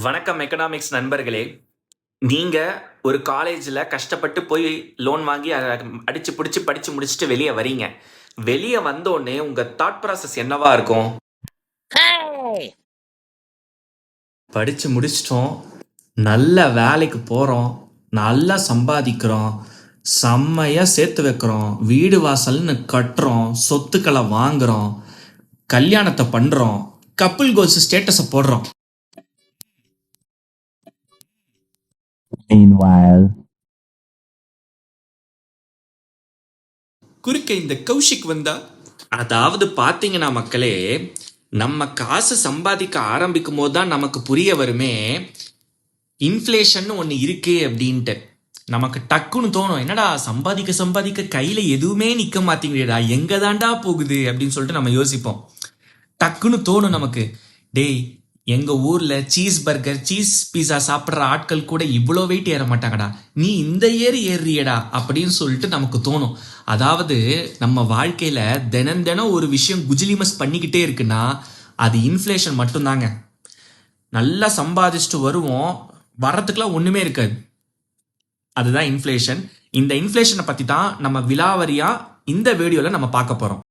வணக்கம் எக்கனாமிக்ஸ் நண்பர்களே. நீங்க ஒரு காலேஜில் கஷ்டப்பட்டு போய் லோன் வாங்கி அதை அடிச்சு பிடிச்சி படிச்சு முடிச்சுட்டு வெளியே வரீங்க. வெளியே வந்தோடனே உங்க தாட் ப்ராசஸ் என்னவா இருக்கும்? படிச்சு முடிச்சிட்டோம், நல்ல வேலைக்கு போறோம், நல்லா சம்பாதிக்கிறோம், செம்மையா சேர்த்து வைக்கிறோம், வீடு வாசல்னு கட்டுறோம், சொத்துக்களை வாங்குறோம், கல்யாணத்தை பண்றோம், கப்புள் கோல்ஸ் ஸ்டேட்டஸை போடுறோம். Meanwhile, குறுக்க இந்த கௌஷிக் வந்தா, அதாவது பாத்தீங்கன்னா மக்களே, நம்ம காசு சம்பாதிக்க ஆரம்பிக்கும் போது தான் நமக்கு புரிய வருமே இன்ஃப்ளேஷன் ஒன்று இருக்கு அப்படின்ட்டு. நமக்கு டக்குன்னு தோணும், என்னடா சம்பாதிக்க சம்பாதிக்க கையில் எதுவுமே நிற்க மாட்டேங்குதுடா, எங்கே தாண்டா போகுது அப்படின்னு சொல்லிட்டு நம்ம யோசிப்போம். டக்குன்னு தோணும் நமக்கு, டேய் எங்கள் ஊரில் சீஸ் பர்கர் சீஸ் பீஸா சாப்பிட்ற ஆட்கள் கூட இவ்வளோ வெயிட் ஏற மாட்டாங்கடா, நீ இந்த ஏறியடா அப்படின்னு சொல்லிட்டு நமக்கு தோணும். அதாவது நம்ம வாழ்க்கையில் தினம் தினம் ஒரு விஷயம் குஜிலிமஸ் பண்ணிக்கிட்டே இருக்குன்னா அது இன்ஃப்ளேஷன் மட்டும்தாங்க. நல்லா சம்பாதிச்சுட்டு வருவோம், வர்றதுக்குலாம் ஒன்றுமே இருக்காது. அதுதான் இன்ஃப்ளேஷன். இந்த இன்ஃப்ளேஷனை பற்றி தான் நம்ம விலாவரியாக இந்த வீடியோவில் நம்ம பார்க்க போகிறோம்.